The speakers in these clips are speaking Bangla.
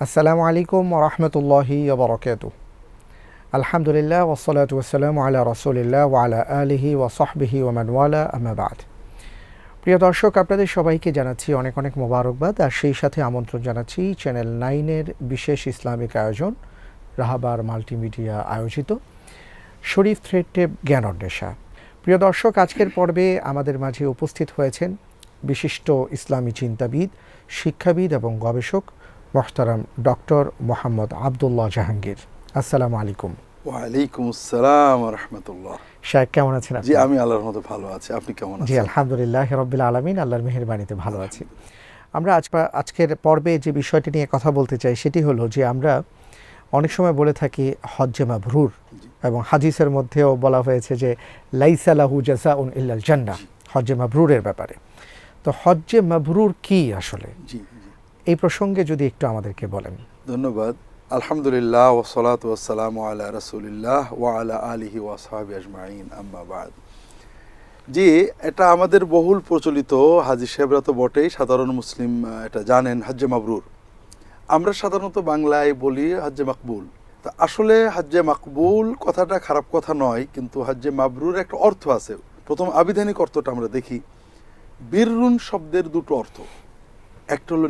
আসসালামু আলাইকুম ওয়া রাহমাতুল্লাহি ওয়া বারাকাতুহু। আলহামদুলিল্লাহ ওয়াসসালাতু ওয়াসসালামু আলা রাসূলিল্লাহ ওয়া আলা আলিহি ওয়া সাহবিহি ওয়া মান ওয়ালা, আম্মা বা'দ। প্রিয় দর্শক, আপনাদের সবাইকে জানাচ্ছি অনেক অনেক মোবারকবাদ, আর সেই সাথে আমন্ত্রণ জানাচ্ছি চ্যানেল 9-এর বিশেষ ইসলামিক আয়োজন রাহাবার মাল্টিমিডিয়া আয়োজিত শরীফ থ্রেড টেপ জ্ঞান অন্বেষা। প্রিয় দর্শক, আজকের পর্বে আমাদের মাঝে উপস্থিত হয়েছেন বিশিষ্ট ইসলামী চিন্তাবিদ, শিক্ষাবিদ এবং গবেষক মোহতারাম ডক্টর মোহাম্মদ আবদুল্লাহ জাহাঙ্গীর। আসসালামু আলাইকুম। ওয়ালাইকুম আসসালাম ওয়া রাহমাতুল্লাহ। শায়েখ, কেমন আছেন আপনি? জি, আমি আল্লাহর মতো ভালো আছি। আপনি কেমন আছেন? জি, আলহামদুলিল্লাহ রাব্বিল আলামিন, আল্লাহর মেহেরবানিতে ভালো আছি। আমরা আজকের পর্বে যে বিষয়টি নিয়ে কথা বলতে চাই সেটি হলো যে আমরা অনেক সময় বলে থাকি হজ্জে মাবরুর, এবং হাদিসের মধ্যেও বলা হয়েছে যে লাইসা লাহু জাযাউন ইল্লাল জান্নাহ, হজ্জে মাবরুরের ব্যাপারে। তো হজ্জে মাবরুর কি আসলে? জি, এই প্রসঙ্গে যদি একটু আমাদেরকে বলেন। ধন্যবাদ। আলহামদুলিল্লাহ ওয়াসসালাতু ওয়াসসালামু আলা রাসূলিল্লাহ ওয়া আলা আলিহি ওয়া আসহাবিহি আজমাইন, আম্মা বা'দ। জি, এটা আমাদের বহুল প্রচলিত, হাজী সাহেবরা তো বটেই, সাধারণ মুসলিম এটা জানেন হজ্জে মাবরুর। আমরা সাধারণত বাংলায় বলি হজ্জে মাকবুল। তা আসলে হজ্জে মাকবুল কথাটা খারাপ কথা নয়, কিন্তু হজ্জে মাবরুর একটা অর্থ আছে। প্রথম আবিধানিক অর্থটা আমরা দেখি। বিররুন শব্দের দুটো অর্থ, একটা হলো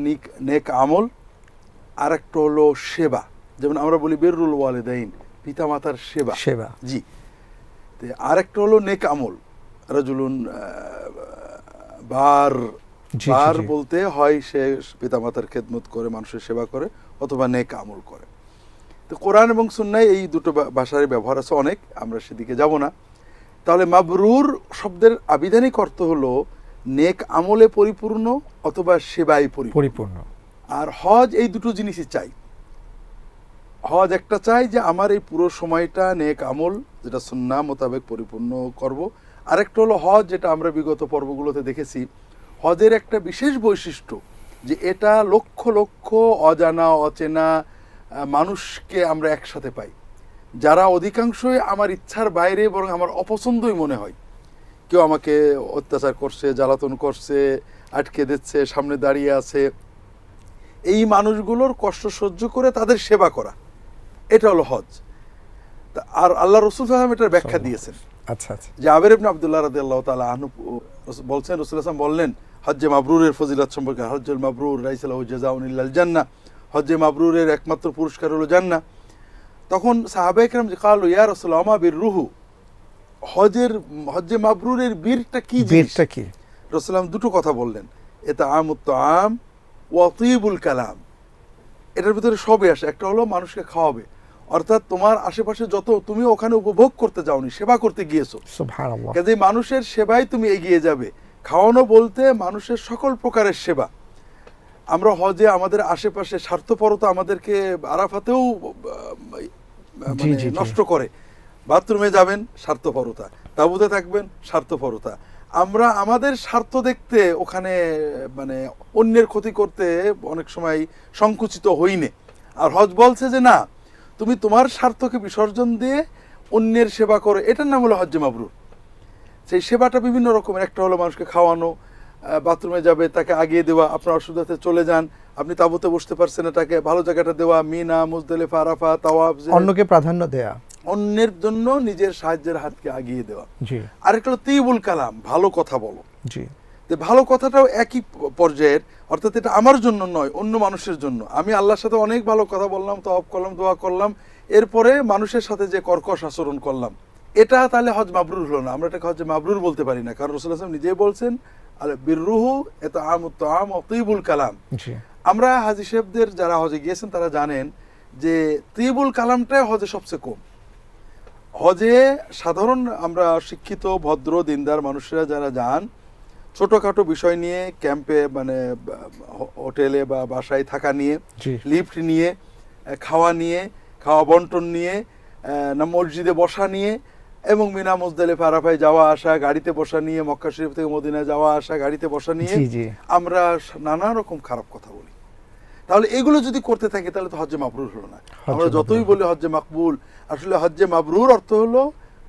নেক আমল, আর একটা হলো সেবা। যেমন আমরা বলি বিররুল ওয়ালিদাইন, পিতামাতার সেবা। জি। আর একটা হলো নেক আমল, রাজুলুন বার বলতে হয় সে পিতামাতার খেদমত করে, মানুষের সেবা করে, অথবা নেক আমল করে। তো কোরআন এবং সুন্নায় এই দুটো ভাষার ব্যবহার আছে অনেক, আমরা সেদিকে যাব না। তাহলে মাবরুর শব্দের আবিধানিক অর্থ হলো নেক আমলে পরিপূর্ণ অথবা সেবায় পরিপূর্ণ। আর হজ এই দুটো জিনিসই চাই। হজ একটা চাই যে আমার এই পুরো সময়টা নেক আমল, যেটা সুন্নাহ মোতাবেক পরিপূর্ণ করব। আরেকটা হলো হজ, যেটা আমরা বিগত পর্বগুলোতে দেখেছি, হজের একটা বিশেষ বৈশিষ্ট্য যে এটা লক্ষ লক্ষ অজানা অচেনা মানুষকে আমরা একসাথে পাই, যারা অধিকাংশই আমার ইচ্ছার বাইরে, বরং আমার অপছন্দই মনে হয়। কেউ আমাকে অত্যাচার করছে, জ্বালাতন করছে, আটকে দিচ্ছে, সামনে দাঁড়িয়ে আছে। এই মানুষগুলোর কষ্ট সহ্য করে তাদের সেবা করা, এটা হলো হজ। আর আল্লাহ রাসূল সাল্লাল্লাহু আলাইহি ওয়াসাল্লাম এটার ব্যাখ্যা দিয়েছেন। আচ্ছা, জাবের ইবনে আব্দুল্লাহ রাদিয়াল্লাহু তাআলা আনহু বলছেন, রাসূল সাল্লাল্লাহু আলাইহি ওয়াসাল্লাম বললেন হজ্জে মাবরুরের ফজিলত সম্পর্কে, হজ্জুল মাবরুর লাইসা লাহু জাযাউন ইল্লাল জান্নাহ, হজ্জে মাবরুরের একমাত্র পুরস্কার হলো জান্নাহ। তখন সাহাবায়ে কেরাম কালু ইয়া রাসূলুল্লাহ মা বিররুহু, হজ্জে মাবরুরের বীরটা কি? রাসূল সাল্লাল্লাহু দুটো কথা বললেন, এটা আমুত তাআম ওয়া তিবুল কালাম। এটার ভিতরে সবই আসে। একটা হলো মানুষকে খাওয়াবে, অর্থাৎ তোমার আশেপাশে যত, তুমি ওখানে উপভোগ করতে যাওনি, সেবা করতে গিয়েছো। সুবহানাল্লাহ। কাজেই মানুষের সেবায় তুমি এগিয়ে যাবে। খাওয়ানো বলতে মানুষের সকল প্রকারের সেবা। আমরা হজে আমাদের আশেপাশে স্বার্থপরতা আমাদেরকে আরাফাতেও নষ্ট করে। বাথরুমে যাবেন, স্বার্থপরতা, তাঁবুতে থাকবেন, স্বার্থপরতা। আমরা আমাদের স্বার্থ দেখতে ওখানে অন্যের ক্ষতি করতে অনেক সময় সংকুচিত হইনে। আর হজ বলছে যে না, তুমি তোমার স্বার্থকে বিসর্জন দিয়ে অন্যের সেবা করো, এটার নাম হলো হজ্জে মাবরুর। সেই সেবাটা বিভিন্ন রকমের। একটা হলো মানুষকে খাওয়ানো, বাথরুমে যাবে তাকে আগিয়ে দেওয়া, আপনার অসুবিধাতে চলে যান, আপনি তাঁবুতে বসতে পারছেন না, তাকে ভালো জায়গাটা দেওয়া, মিনা, মুজদালিফা, আরাফা, তাওয়াফ, অন্যকে প্রাধান্য দেয়া, অন্যের জন্য নিজের সাহায্যের হাতকে আগিয়ে দেওয়া। আরেকটা হলো তিবুল কালাম, ভালো কথা বলো। ভালো কথাটাও একই পর্যায়ের, অর্থাৎ এটা আমার জন্য নয়, অন্য মানুষের জন্য। আমি আল্লাহর সাথে অনেক ভালো কথা বললাম, তাওয়াফ করলাম, দোয়া করলাম, এরপরে মানুষের সাথে যে কর্কশ আচরণ করলাম, এটা তাহলে হজ মাবরুর হলো না। আমরা এটাকে হজ মাবরুর বলতে পারি না, কারণ রাসূল সাল্লাল্লাহু আলাইহি ওয়াসাল্লাম নিজেই বলছেন বিররুহু ইতআমুত তাআম ওয়া তিবুল কালাম। আমরা হাজী সাহেবদের যারা হজে গিয়েছেন তারা জানেন যে তিবুল কালামটাই হজে সবচেয়ে কম। হজে সাধারণ আমরা শিক্ষিত ভদ্র দিনদার মানুষরা যারা যান, ছোটখাটো বিষয় নিয়ে, ক্যাম্পে হোটেলে বা বাসায় থাকা নিয়ে, লিফট নিয়ে, খাওয়া বন্টন নিয়ে, মসজিদে বসা নিয়ে, এবং মিনা মুজদালিফা আরাফায় যাওয়া আসা, গাড়িতে বসা নিয়ে, মক্কা শরীফ থেকে মদিনায় যাওয়া আসা, গাড়িতে বসা নিয়ে আমরা নানা রকম খারাপ কথা বলি। তাহলে এগুলো যদি করতে থাকি তাহলে তো হজ্জে মাবরুর হলো না। আমরা যতই বলি হজ্জে মাকবুল, আসলে হজ্জে মাবরুর অর্থ হলো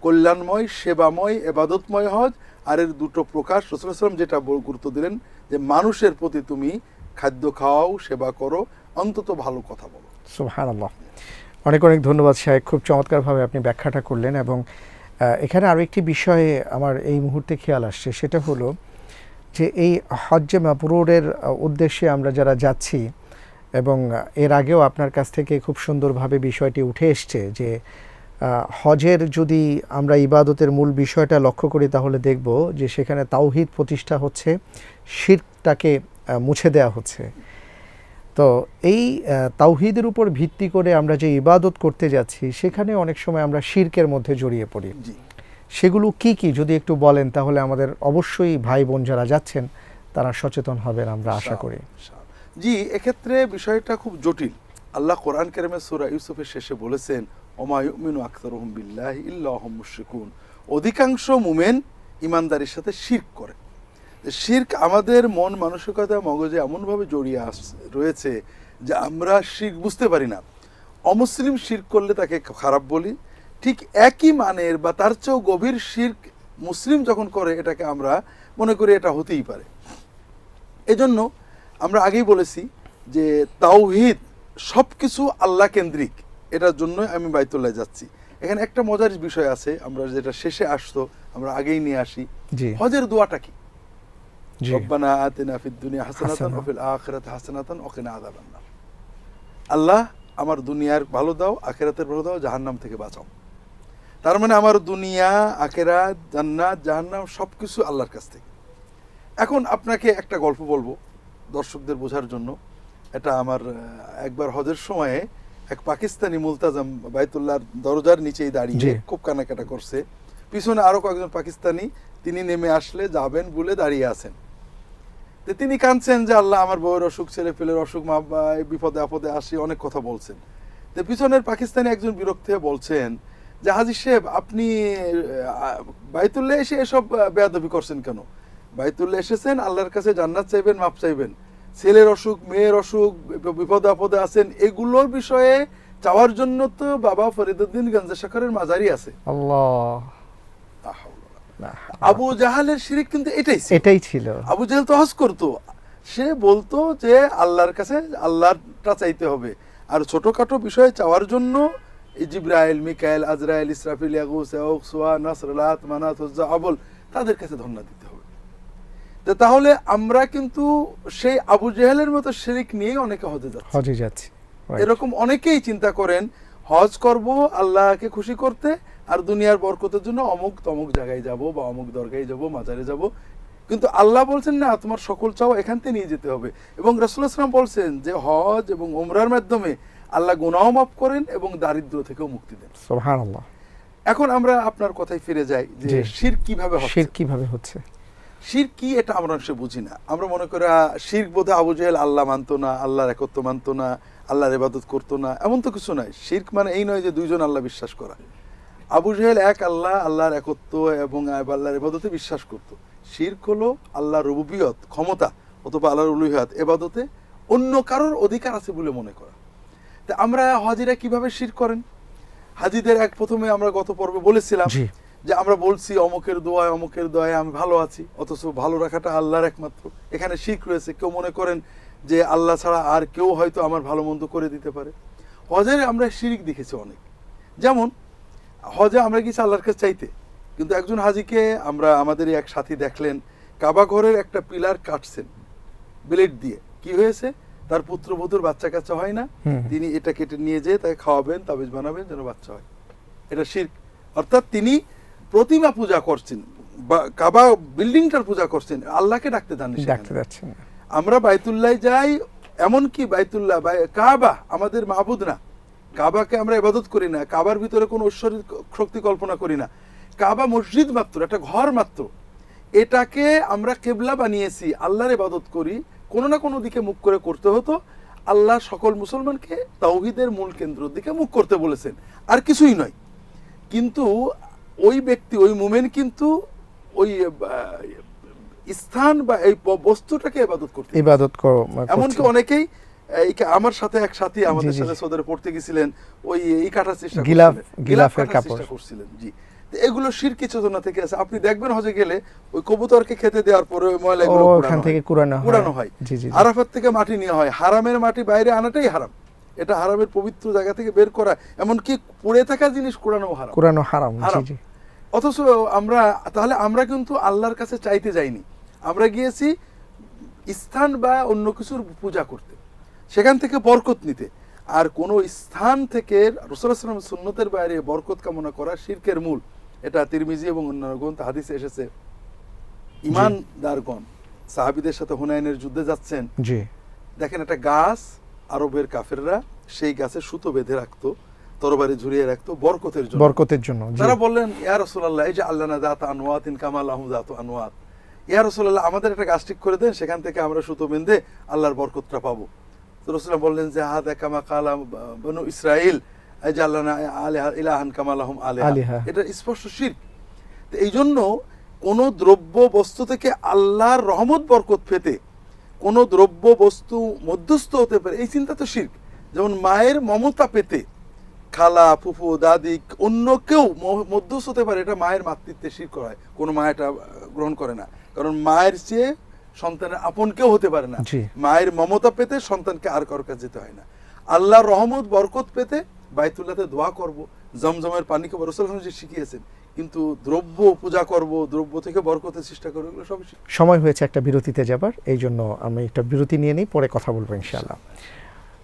কল্যাণময়, সেবাময়, ইবাদতময় হজ। আর এর দুটো প্রকাশ রাসূল সাল্লাল্লাহু আলাইহি ওয়াসাল্লাম যেটা গুরুত্ব দিলেন যে মানুষের প্রতি তুমি খাদ্য খাওয়াও, সেবা করো, অন্তত ভালো কথা বলো। সুবহানাল্লাহ। অনেক অনেক ধন্যবাদ শাহেখ, খুব চমৎকারভাবে আপনি ব্যাখ্যাটা করলেন। এবং এখানে আরও একটি বিষয়ে আমার এই মুহূর্তে খেয়াল আসছে, সেটা হলো যে এই হজ্জে মাবরুরের উদ্দেশ্যে আমরা যারা যাচ্ছি, এবং এর আগেও আপনার কাছ থেকে খুব সুন্দরভাবে বিষয়টি উঠে এসছে যে হজের যদি আমরা ইবাদতের মূল বিষয়টা লক্ষ্য করি তাহলে দেখব যে সেখানে তাওহীদ প্রতিষ্ঠা হচ্ছে, শিরকটাকে মুছে দেওয়া হচ্ছে। তো এই তাওহীদের উপর ভিত্তি করে আমরা যে ইবাদত করতে যাচ্ছি সেখানে অনেক সময় আমরা শিরকের মধ্যে জড়িয়ে পড়ি। সেগুলো কি কি যদি একটু বলেন তাহলে আমাদের অবশ্যই ভাই বোন যারা যাচ্ছেন তারা সচেতন হবেন আমরা আশা করি। জি, এক্ষেত্রে বিষয়টা খুব জটিল। আল্লাহ কোরআন কারিমের সূরা ইউসুফের শেষে বলেছেন, ওমা ইউমিনু আকসারুহুম বিল্লাহি ইল্লা হুম মুশরিকুন, অধিকাংশ মুমিন ইমানদারির সাথে শিরক করে। শিরক আমাদের মন মানসিকতা মগজে এমনভাবে জড়িয়ে রয়েছে যে আমরা শিরক বুঝতে পারি না। অমুসলিম শিরক করলে তাকে খারাপ বলি, ঠিক একই মানের বা তার চেয়েও গভীর শিরক মুসলিম যখন করে এটাকে আমরা মনে করি এটা হতেই পারে। এজন্য আমরা আগেই বলেছি যে তাওহীদ সবকিছু আল্লাহ কেন্দ্রিক, এটার জন্যই আমি বাইতুল্লাহ যাচ্ছি। এখানে একটা মজার বিষয় আছে, আমরা যেটা শেষে আসতো আমরা আগেই নিয়ে আসি। হজের দোয়াটা কি? রব্বানা আতিনা ফিদ দুনিয়া হাসানাতান ওয়া ফিল আখিরাতি হাসানাতান ওয়া কিনা আযাবান নার। আল্লাহ আমার দুনিয়ার ভালো দাও, আখিরাতের ভালো দাও, জাহান্নাম থেকে বাঁচাও। তার মানে আমার দুনিয়া, আখিরাত, জান্নাত, জাহান্নাম সবকিছু আল্লাহর কাছ থেকে। এখন আপনাকে একটা গল্প বলবো দর্শকদের বোঝার জন্য। এটা আমার একবার হজের সময়ে এক পাকিস্তানি মুলতাজাম বাইতুল্লাহর দরজার নিচেই দাঁড়িয়ে খুব কানাকাটা করছে। পিছনে আরো কয়েকজন পাকিস্তানি তিনি নেমে আসলে যাবেন বলে দাঁড়িয়ে আছেন। তো তিনি কাঁদছেন যে আল্লাহ আমার বউয়ের অসুখ, ছেলে পেলের অসুখ, মা বিপদে আপদে আসি, অনেক কথা বলছেন। তো পিছনের পাকিস্তানি একজন বিরক্ত হয়ে বলছেন যে হাজী সাহেব আপনি বাইতুল্লাহ এসে এসব বেয়াদবি করছেন কেন? বাইতুল্লাহ এসেছেন আল্লাহর কাছে জান্নাত চাইবেন, মাপ চাইবেন। ছেলের অসুখ, মেয়ের অসুখ, বিপদে আপদে আছেন, এগুলোর বিষয়ে চাওয়ার জন্য তো বাবা ফরিদউদ্দিন গঞ্জে শাখারের মাজারি আছে। আল্লাহ। আবু জাহালের শিরক কিন্তু এটাই ছিল। আবু জাহাল তো হজ করতো, সে বলতো যে আল্লাহর কাছে আল্লাহটা চাইতে হবে, আর ছোটখাটো বিষয়ে চাওয়ার জন্য জিবরাইল, মিকাইল, আজরাইল, ইসরাফিল, ইয়াগুস, ইয়াউক, সুয়া, নাসর, লাত, মানাত, উজ্জা, আবল, তাদের কাছে ধন্যবাদ দিতে হবে। তাহলে আমরা কিন্তু সেই আবু জাহেলের মতো শিরক নিয়ে অনেকে হজে যাচ্ছে। এরকম অনেকেই চিন্তা করেন হজ করব আল্লাহকে খুশি করতে, আর দুনিয়ার বরকতের জন্য অমুক তমুক জায়গায় যাব বা অমুক দরগায় যাব, মাজারে যাব। কিন্তু আল্লাহ বলছেন না, তোমার সকল চাও এখান থেকে নিয়ে যেতে হবে। এবং রাসূলুল্লাহ সাল্লাল্লাহু আলাইহি ওয়াসাল্লাম বলছেন যে হজ এবং উমরার মাধ্যমে আল্লাহ গুনাহ মাফ করেন এবং দারিদ্র থেকেও মুক্তি দেন। সুবহানাল্লাহ। এখন আমরা আপনার কথায় ফিরে যাই যে শিরক কিভাবে হচ্ছে। শিরক কি এটা আমরা অবশ্যই বুঝি না। আমরা মনে করি শিরক বোধহয় আবু জাহেল আল্লাহ মানতো না, আল্লাহর একত্ব মানতো না, আল্লাহর ইবাদত করতো না, এমন তো কিছু নাই। শিরক মানে এই নয় যে দুইজন আল্লাহ বিশ্বাস করা। আবু জাহেল এক আল্লাহ, আল্লাহর একত্ব এবং আল্লাহর ইবাদতে বিশ্বাস করত। শিরক হলো আল্লাহর রুবুবিয়ত, ক্ষমতা, অথবা আল্লাহর উলুহিয়াত, ইবাদতে অন্য কারোর অধিকার আছে বলে মনে করা। তা আমরা হাজিরা কিভাবে শিরক করেন? হাজিদের প্রথমে আমরা গত পর্বে বলেছিলাম যে আমরা বলছি অমুকের দোয়ায় আমি ভালো আছি, অথচ ভালো রাখাটা আল্লাহর একমাত্র। এখানে শিরক রয়েছে। কেউ মনে করেন যে আল্লাহ ছাড়া আর কেউ হয়তো আমার ভালো মন্দ করে দিতে পারে। হজে আমরা শিরক দেখেছি অনেক। যেমন হজে আমরা গেছি আল্লাহর কাছে চাইতে, কিন্তু একজন হাজিকে আমরা আমাদের এক সাথী দেখলেন কাবা ঘরের একটা পিলার কাটছেন ব্লেড দিয়ে। কি হয়েছে? তার পুত্রবধূর বাচ্চা কাচ্চা হয় না, তিনি এটা কেটে নিয়ে যেয়ে তাকে খাওয়াবেন, তাবিজ বানাবেন যেন বাচ্চা হয়। এটা শিরক। অর্থাৎ তিনি প্রতিমা পূজা করছেন, কাবা বিল্ডিংটার পূজা করছেন, আল্লাহকে ডাকতে যাচ্ছেন। আমরা বাইতুল্লাহ যাই, এমনকি বাইতুল্লাহ কাবা আমাদের মাহবুদ না, কাবাকে আমরা ইবাদত করি না, কাবার ভিতরে কোনো ঐশ্বরিক শক্তি কল্পনা করি না। কাবা মসজিদ মাত্র, একটা ঘর মাত্র। এটাকে আমরা কিবলা বানিয়েছি, আল্লাহর ইবাদত করি। কোনো না কোনো দিকে মুখ করে করতে হতো। আল্লাহ সকল মুসলমানকে তাওহীদের মূল কেন্দ্রের দিকে মুখ করতে বলেছেন, আর কিছুই নয়। কিন্তু ওই ব্যক্তি, ওই মুমিন কিন্তু ওই স্থান বা এই বস্তুটাকে ইবাদত করতে, এমনকি অনেকেই আমার সাথে এক সাথী আমাদের সাথে সৌদি পড়তে গেছিলেন, ওই কাটার চেষ্টা করছিলেন। জি, এগুলো শিরকি চেতনা থেকে আছে। আপনি দেখবেন হজে গেলে ওই কবুতরকে খেতে দেওয়ার পরে ওই ময়লাগুলো কুড়ানো হয়, আরাফাত থেকে মাটি নেওয়া হয়, হারামের মাটি বাইরে আনাটাই হারাম, এটা হারামের পবিত্র জায়গা থেকে বের করা, এমনকি পড়ে থাকা জিনিস কুড়ানো হারাম। অথচ তাহলে আমরা কিন্তু আল্লাহর কাছে চাইতে যাইনি, আমরা গিয়েছি স্থান বা অন্য কিছুর পূজা করতে, সেখান থেকে বরকত নিতে। আর কোন স্থান থেকে রাসূলুল্লাহ সাল্লাল্লাহু আলাইহি ওয়াসাল্লামের সুন্নতের বাইরে বরকত কামনা করা শিরকের মূল। এটা তিরমিজি এবং অন্যান্য গ্রন্থে হাদিসে এসেছে। ঈমানদারগণ সাহাবীদের সাথে হুনাইনের যুদ্ধে যাচ্ছেন, দেখেন একটা গাছ, আরবের কাফেররা সেই গাছে সুতো বেঁধে রাখতো, তরবারি ঝুলিয়ে রাখতো বরকতের জন্য। তারা বললেন, ইয়া রাসূলুল্লাহ ইজআল লানা যাতা আনওয়াতিন কামা লাহুম যাতু আনওয়াত, ইয়া রাসূলুল্লাহ আমাদের একটা গাছ ঠিক করে দেন, সেখান থেকে আমরা সুতো বেঁধে আল্লাহর বরকতটা পাবো। তো রাসূলুল্লাহ বললেন যে হাদা কামা কালা বনু ইসরাঈল ইজআল লানা ইলাহান কামা লাহুম আলিহা, এটা স্পষ্ট শিরক। তো এই জন্য কোন দ্রব্য বস্তু থেকে আল্লাহর রহমত বরকত পেতে কোন দ্রব্য বস্তু মধ্যস্থ হতে পারে, এই চিন্তা তো শিরক। যেমন মায়ের মমতা পেতে খালা, ফুফু, দাদি, অন্য কেউ মধ্যস্থ হতে পারে, এটা মায়ের মাতৃত্বে শিরক হয়, কোনো মা এটা গ্রহণ করে না, কারণ মায়ের চেয়ে সন্তানের আপন কেউ হতে পারে না। মায়ের মমতা পেতে সন্তানকে আর কারোর কাছে যেতে হয় না। আল্লাহর রহমত বরকত পেতে বাইতুল্লাহতে দোয়া করব, জমজমের পানিকে রাসূলুল্লাহ যে শিখিয়েছেন, কিন্তু দ্রব্য পূজা করব, দ্রব্য থেকে বরকতের চেষ্টা করব, এগুলো সব সময় হয়েছে একটা বিরতিতে যাবার, এই জন্য আমি একটা বিরতি নিয়ে নিই, পরে কথা বলবো ইনশাআল্লাহ।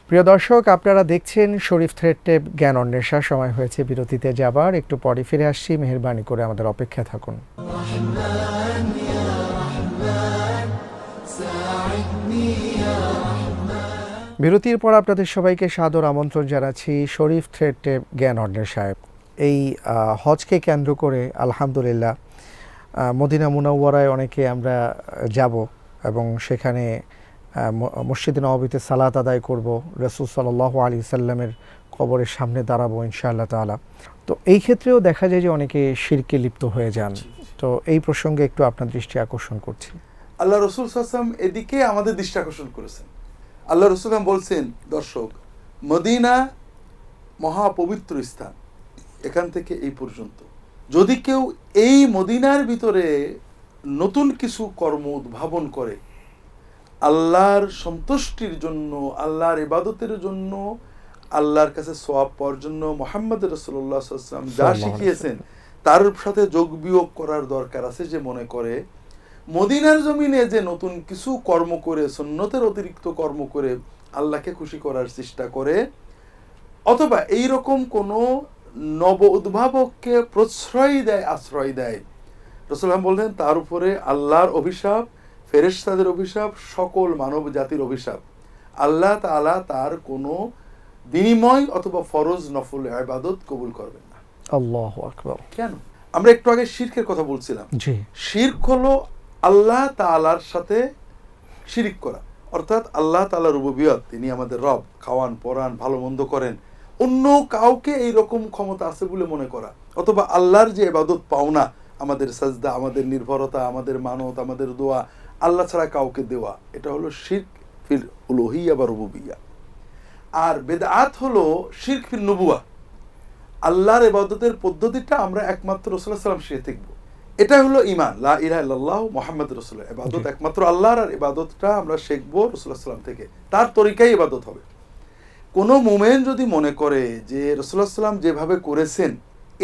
প্রিয় দর্শক, আপনারা দেখছেন শরীফ থ্রেড টেপ জ্ঞান অন্বেষা। সময় হয়েছে বিরতিতে যাবার, একটু পরে ফিরে আসছি, মেহেরবানি করে আমাদের অপেক্ষায় থাকুন। বিরতির পর আপনাদের সবাইকে সাদর আমন্ত্রণ জানাচ্ছি শরীফ থ্রেড টেপ জ্ঞান অন্বেষায়। এই হজকে কেন্দ্র করে আলহামদুলিল্লাহ মদিনা মুনাওয়ারায় অনেকে আমরা যাব এবং সেখানে মসজিদে নববীতে সালাত আদায় করব, রাসূল সাল্লাল্লাহু আলাইহি সাল্লামের কবরের সামনে দাঁড়াবো ইনশাআল্লাহ তাআলা। তো এই ক্ষেত্রেও দেখা যায় যে অনেকে শিরকে লিপ্ত হয়ে যান। তো এই প্রসঙ্গে একটু আপনার দৃষ্টি আকর্ষণ করছি। আল্লাহ রাসূল সাল্লাল্লাহু আলাইহি ওয়াসাল্লাম এদিকে আমাদের দৃষ্টি আকর্ষণ করেছেন। আল্লাহ রাসূল বলছেন, দর্শক, মদিনা মহাপবিত্র স্থান, এখান থেকে এই পর্যন্ত যদি কেউ এই মদিনার ভিতরে নতুন কিছু কর্ম উদ্ভাবন করে, আল্লাহর সন্তুষ্টির জন্য, আল্লাহর ইবাদতের জন্য, আল্লাহর কাছে সওয়াব পাওয়ার জন্য মুহাম্মদ রাসূলুল্লাহ সাল্লাল্লাহু আলাইহি ওয়াসাল্লাম যা শিখিয়েছেন তার সাথে যোগ বিয়োগ করার দরকার আছে, যে মনে করে মদিনার জমিনে যে নতুন কিছু কর্ম করে, সুন্নতের অতিরিক্ত কর্ম করে আল্লাহকে খুশি করার চেষ্টা করে, অথবা এই রকম কোন নব উদ্ভাবককে প্রশ্রয় দেয়, আশ্রয় দেয়, রাসূলুল্লাহ বললেন তার উপরে আল্লাহর অভিশাপ, ফেরেশতাদের অভিশাপ, সকল মানব জাতির অভিশাপ। আল্লাহ তাআলা তার কোনো বিনিময় অথবা ফরজ নফল ইবাদত কবুল করবেন না। আল্লাহু আকবার। কেন? আমরা একটু আগে শিরকের কথা বলছিলাম। শিরক হলো আল্লাহ তাআলার সাথে শিরিক করা, অর্থাৎ আল্লাহ তাআলার রুবুবিয়ত, তিনি আমাদের রব, খাওয়ান পরান ভালো মন্দ করেন, অন্য কাউকে এই রকম ক্ষমতা আছে বলে মনে করা, অথবা আল্লাহর যে ইবাদত পাওনা, আমাদের সাজদা, আমাদের নির্ভরতা, আমাদের মানত, আমাদের দোয়া আল্লাহ ছাড়া কাউকে দেওয়া, এটা হলো শিরক ফিল উলুহিয়্যা বা রুবুবিয়্যা। আর বিদআত হলো শিরক ফিল নবুওয়া, আল্লাহর ইবাদতের পদ্ধতিটা আমরা একমাত্র রাসূলুল্লাহ সাল্লাল্লাহু আলাইহি ওয়াসাল্লাম শিখে থাকব। এটা হলো ঈমান, লা ইলাহা ইল্লাল্লাহু মুহাম্মাদুর রাসূলুল্লাহ, ইবাদত একমাত্র আল্লাহর, আর ইবাদতটা আমরা শিখব রাসূলুল্লাহ সাল্লাল্লাহু আলাইহি ওয়াসাল্লাম থেকে, তার তরিকায় ইবাদত হবে। কোন মুমিন যদি মনে করে যে রাসূলুল্লাহ সাল্লাল্লাহু আলাইহি ওয়াসাল্লাম যেভাবে করেছেন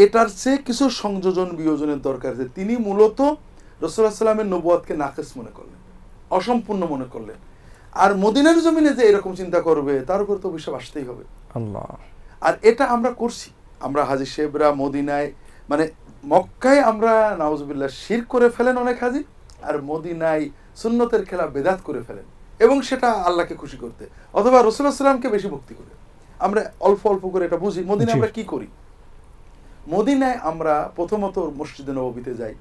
এটার চেয়ে কিছু সংযোজন বিয়োজনের দরকার আছে, তিনি মূলত রাসূলুল্লাহ সাল্লাল্লাহু আলাইহি ওয়াসাল্লামের নবুয়তকে নাকিস মনে করলেন, অসম্পূর্ণ মনে করলেন। আর মদিনার জমিনে যে এরকম চিন্তা করবে তার উপর তো অভিশাপ আসতেই হবে। আল্লাহ। আর এটা আমরা করছি, আমরা হাজী সাহেবরা মদিনায়, মানে মক্কায় আমরা নাউজুবিল্লাহ শিরক করে ফেলেন অনেক হাজী, আর মদিনায় সুন্নতের খেলা বেদাত করে ফেলেন, এবং সেটা আল্লাহকে খুশি করতে, অথবা রাসূলুল্লাহ সাল্লাল্লাহু আলাইহি ওয়াসাল্লামকে বেশি ভক্তি করে। আমরা অল্প অল্প করে এটা বুঝি। মদিনায় আমরা কি করি? মদিনায় আমরা প্রথমত মসজিদে নববীতে যাই,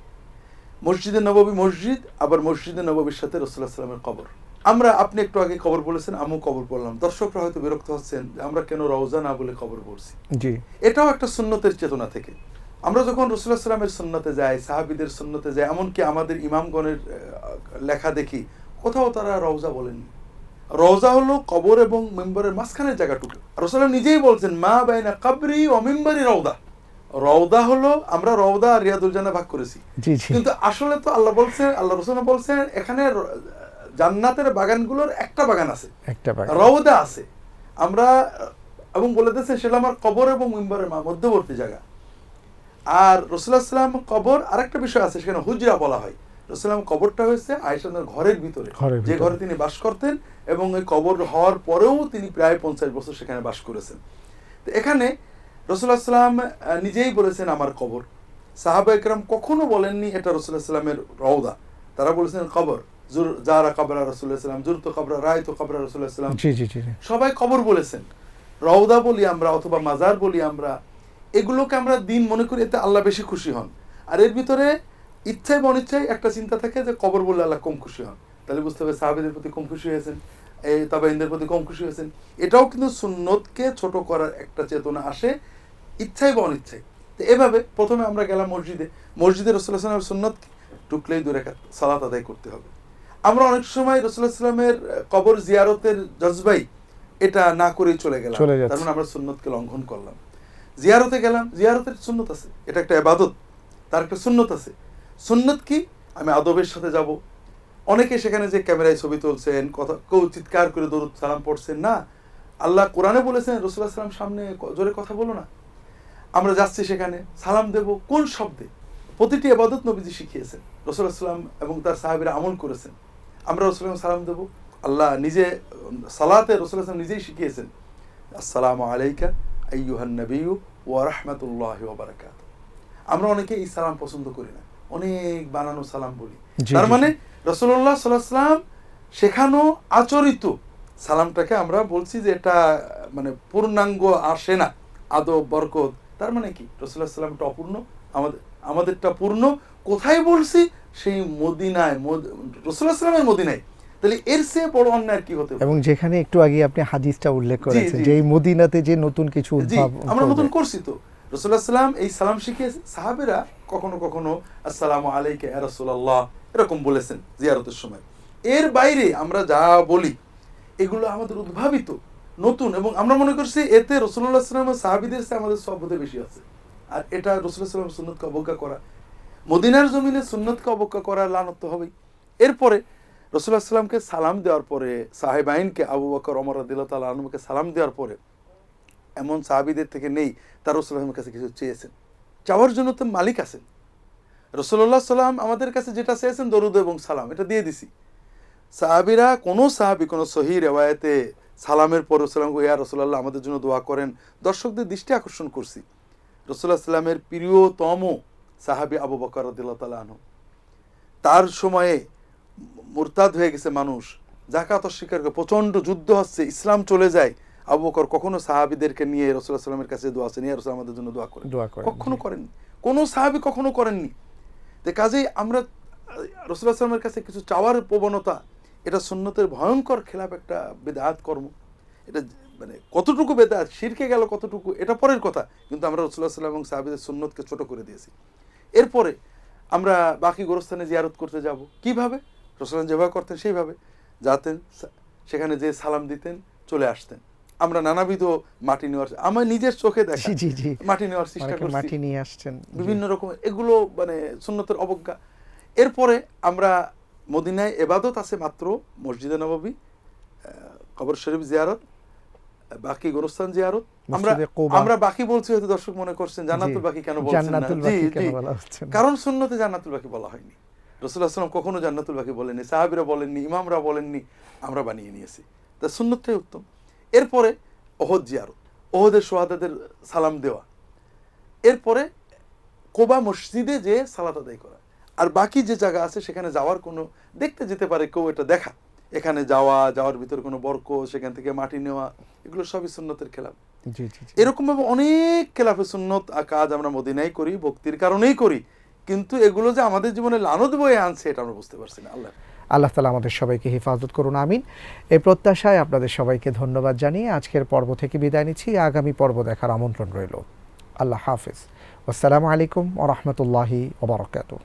মসজিদে নববী মসজিদ, আবার মসজিদে নববীর সাথে রাসূলুল্লাহ সাল্লাল্লাহু আলাইহি ওয়াসাল্লামের কবর। আমরা, আপনি একটু আগে কবর বলেছেন, আমিও কবর পড়লাম, দর্শকরা হয়তো বিরক্ত হচ্ছেন যে আমরা কেন রওজা না বলে কবর পড়ছি। জি, এটাও একটা সুন্নতের চেতনা থেকে। আমরা যখন রাসূলুল্লাহ সাল্লাল্লাহু আলাইহি ওয়াসাল্লামের সুন্নতে যাই, সাহাবীদের সুন্নতে যাই, এমনকি আমাদের ইমামগণের লেখা দেখি, কোথাও তারা রওজা বলেননি। রওজা হলো কবর এবং মিম্বরের মাঝখানের জায়গাটুকু। রাসূলুল্লাহ নিজেই বলছেন, মা বাইনা কবরি ওয়া মিম্বরি রওজা, রওদা হলো, আমরা রওদা আর রিয়াদুল জান্নাহ ভাগ করেছি, কিন্তু আসলে তো আল্লাহ বলছেন, আল্লাহ রাসূল বলছেন এখানে জান্নাতের বাগানগুলোর একটা বাগান আছে, রওদা আছে। আমরা এবং বলে দিয়েছেন সেটা আমার কবর এবং মিম্বরের মধ্যবর্তী জায়গা। আর রাসূলুল্লাহ সাল্লাল্লাহু আলাইহি ওয়াসাল্লাম কবর আরেকটা বিষয় আছে, সেখানে হুজরা বলা হয়। রাসূলুল্লাহ কবরটা হয়েছে আয়েশার ঘরের ভিতরে, যে ঘরে তিনি বাস করতেন, এবং ওই কবর হওয়ার পরেও তিনি প্রায় 50 বছর সেখানে বাস করেছেন। তো এখানে রাসূলুল্লাহ সাল্লাল্লাহু আলাইহি ওয়াসাল্লাম নিজেই বলেছেন আমার কবর। সাহাবা একরাম কখনো বলেননি এটা রাসূলুল্লাহ সাল্লাল্লাহু আলাইহি ওয়াসাল্লামের রওদা, তারা বলেছেন কবর, যারা কবর রাসূলুল্লাহ সাল্লাল্লাহু আলাইহি ওয়াসাল্লাম, জুরতু কবর রাআইতু কবর রাসূলুল্লাহ সাল্লাল্লাহু আলাইহি ওয়াসাল্লাম, সবাই কবর বলেছেন। রওদা বলি আমরা অথবা মাজার বলি আমরা, এগুলোকে আমরা দিন মনে করি, এতে আল্লাহ বেশি খুশি হন। আর এর ভিতরে ইচ্ছায় বা অনিচ্ছায় একটা চিন্তা থাকে যে কবর বললে আল্লাহ কম খুশি হন, তাহলে বুঝতে হবে সাহাবীদের প্রতি কম খুশি হয়েছেন, তাবেঈনদের প্রতি কম খুশি হয়েছেন। এটাও কিন্তু সুন্নতকে ছোট করার একটা চেতনা আসে ইচ্ছায় বা অনিচ্ছায়। তো এভাবে প্রথমে আমরা গেলাম মসজিদে। মসজিদে রাসূলুল্লাহ সাল্লাল্লাহু আলাইহি ওয়াসাল্লাম সুন্নত টুকলেই 2 রাকাত সালাত আদায় করতে হবে। আমরা অনেক সময় রাসূলুল্লাহ সাল্লাল্লাহু আলাইহি ওয়াসাল্লামের কবর জিয়ারতের জজবাই এটা না করেই চলে গেলাম, তার মানে আমরা সুন্নতকে লঙ্ঘন করলাম। জিয়ারতে গেলাম, জিয়ারতের সুন্নত আছে, এটা একটা ইবাদত, তার একটা সুন্নত আছে। সুন্নত কি? আমি আদবের সাথে যাব। অনেকে সেখানে যে ক্যামেরায় ছবি তুলছেন, কথা কেউ চিৎকার করে দরুদ সালাম পড়ছেন না। আল্লাহ কোরআনে বলেছেন রাসূলুল্লাহ সাল্লাল্লাহু আলাইহি ওয়াসাল্লাম সামনে জোরে কথা বলো না। আমরা যাচ্ছি সেখানে সালাম দেব কোন শব্দে? প্রতিটি ইবাদত নবীজি শিখিয়েছেন, রাসূলুল্লাহ সাল্লাল্লাহু আলাইহি ওয়াসাল্লাম এবং তার সাহাবীরা আমল করেছেন। আমরা রাসূলুল্লাহ সালাম দেব, আল্লাহ নিজে সালাতে রাসূলুল্লাহ সাল্লাল্লাহু আলাইহি ওয়াসাল্লাম নিজেই শিখিয়েছেন, আসসালামু আলাইকা আইয়ুহান নাবিয়্যু ওয়া রাহমাতুল্লাহি ওয়া বারাকাতুহু। আমরা অনেকে এই সালাম পছন্দ করি না, অনেক বানানো সালাম বলি। তার মানে রাসূলুল্লাহ সাল্লাল্লাহু আলাইহি ওয়াসাল্লাম শেখানো আচরিত সালামটাকে আমরা বলছি যে এটা মানে পূর্ণাঙ্গ আসে না, আদব বরকত। তার মানে কি? রাসূলুল্লাহ সাল্লাল্লাহু আলাইহি ওয়াসাল্লামটা অপূর্ণ, আমাদেরটা পূর্ণ। কোথায় বলছি? সেই মদিনায়, রাসূলুল্লাহ সাল্লাল্লাহু আলাইহি ওয়াসাল্লামের মদিনায়। তাহলে এর চেয়ে বড় অন্যায় কি হতে পারে? এবং যেখানে একটু আগে আপনি হাদিসটা উল্লেখ করেছেন যে এই মদিনাতে যে নতুন কিছু উদ্ভাবন আমরা নতুন করছি, তো রাসূলুল্লাহ সাল্লাল্লাহু আলাইহি ওয়াসাল্লাম এই সালাম শিখিয়েছে। সাহাবীরা কখনো কখনো আসসালামু আলাইকা ইয়া রাসূলুল্লাহ এরকম বলেছেন জিয়ারতের সময়। এর বাইরে আমরা যা বলি এগুলো আমাদের উদ্ভাবিত, নতুন, এবং আমরা মনে করছি এতে রাসূলুল্লাহ সাল্লাল্লাহু আলাইহি ওয়াসাল্লাম সাহাবীদের চেয়ে আমাদের সওয়াব বেশি আছে। আর এটা রাসূলুল্লাহ সাল্লাল্লাহু আলাইহি ওয়াসাল্লাম সুন্নতকে অবজ্ঞা করা, মদিনার জমিনে সুন্নতকে অবজ্ঞা করা, লানত তো হবেই। এরপরে রাসূলুল্লাহ সাল্লাল্লাহু আলাইহি ওয়াসাল্লামকে সালাম দেওয়ার পরে, সাহাবাইনকে আবু বকর ওমর রাদিয়াল্লাহু তাআলা আনহুকে সালাম দেওয়ার পরে এমন সাহাবীদের থেকে নেই তার রাসূলুল্লাহ সাল্লাল্লাহু আলাইহি ওয়াসাল্লামের কাছে কিছু চেয়েছেন। চাওয়ার জন্য তো মালিক আছেন। রাসূলুল্লাহ সাল্লাল্লাহু আলাইহি ওয়াসাল্লাম আমাদের কাছে যেটা চেয়েছেন দরুদ এবং সালাম, এটা দিয়ে দিছি। সাহাবীরা কোনো সাহাবী কোনো সহিহ রিওয়ায়াতে সালামের পর রাসূলুল্লাহ ইয়া রাসূলুল্লাহ আমাদের জন্য দোয়া করেন, দর্শকদের দৃষ্টি আকর্ষণ করছি। রাসূলুল্লাহ সাল্লামের প্রিয়তম সাহাবী আবু বকর রাদিয়াল্লাহু তাআলা আনহু, তার সময়ে মুরতাদ হয়ে গেছে মানুষ, যাকাত অস্বীকার করে, প্রচন্ড যুদ্ধ হচ্ছে, ইসলাম চলে যায়। আবু বকর কখনো সাহাবীদেরকে নিয়ে রাসূলুল্লাহ সাল্লাল্লাহু আলাইহি ওয়াসাল্লামের কাছে দোয়া চান, ইয়া রাসূলুল্লাহ আমাদের জন্য দোয়া করেন, কখনো করেননি, কোনো সাহাবী কখনো করেননি। তো কাজেই আমরা রাসূলুল্লাহ সাল্লাল্লাহু আলাইহি ওয়াসাল্লামের কাছে কিছু চাওয়ার প্রবণতা, এটা সুন্নতের ভয়ঙ্কর খেলাফ একটা বিদআত কর্ম। এটা মানে কতটুকু বিদআত, শিরকে গেল কতটুকু, এটা পরের কথা, কিন্তু আমরা রাসূলুল্লাহ সাল্লাল্লাহু আলাইহি ওয়াসাল্লাম এবং সাহাবীদের সুন্নতকে ছোট করে দিয়েছি। এরপরে আমরা বাকি গোরস্থানে জিয়ারত করতে যাব, কিভাবে? রাসূলুল্লাহ যেভাবে করতেন সেইভাবে যাতেন, সেখানে যে সালাম দিতেন, চলে আসতেন। আমরা নানাবিধ মাটি নেওয়ার, আমার নিজের চোখে দেখা মাটি নেওয়ার চেষ্টা করছি, মাটি নিয়ে আসছেন বিভিন্ন রকম, এগুলো মানে সুন্নতের অবজ্ঞা। এরপরে আমরা মদিনায় ইবাদত আছে মাত্র মসজিদে নববী, কবর শরীফ জিয়ারত, বাকি গোরস্থান জিয়ারত। আমরা বাকি বলছি, হয়তো দর্শক মনে করছেন জান্নাতুল বাকি কেন বলছেন না? কারণ সুন্নতে জান্নাতুল বাকি বলা হয়নি। রাসূলুল্লাহ সাল্লাল্লাহু আলাইহি ওয়াসাল্লাম কখনো জান্নাতুল বাকি বলেননি, সাহাবীরা বলেননি, ইমামরা বলেননি, আমরা বানিয়ে নিয়েছি। তা সুন্নতটাই উত্তম। এরপরে ওহদ জিয়ারত, ওহদের শুহাদাদের সালাম দেওয়া। এরপরে কোবা মসজিদে যে সালাত আদায় করা। আর বাকি যে জায়গা আছে সেখানে যাওয়ার কোনো, দেখতে যেতে পারে কেউ, এটা দেখা, এখানে যাওয়ার ভিতরে কোনো বরকত, সেখান থেকে মাটি নেওয়া, এগুলো সবই সুন্নতের খেলাফ। এরকম ভাবে অনেক খেলাফে সুন্নত কাজ আমরা মদিনায় করি, ভক্তির কারণেই করি, কিন্তু এগুলো যে আমাদের জীবনে লানত বয়ে আনছে এটা আমরা বুঝতে পারছি না। আল্লাহ তাআলা আমাদের সবাইকে হেফাজত করুন, আমিন। এই প্রত্যাশায় আপনাদের সবাইকে ধন্যবাদ জানিয়ে আজকের পর্ব থেকে বিদায় নিচ্ছি। আগামী পর্ব দেখার আমন্ত্রণ রইল। আল্লাহ হাফেজ। আসসালামু আলাইকুম ওয়া রাহমাতুল্লাহি ওয়া বারাকাতুহু।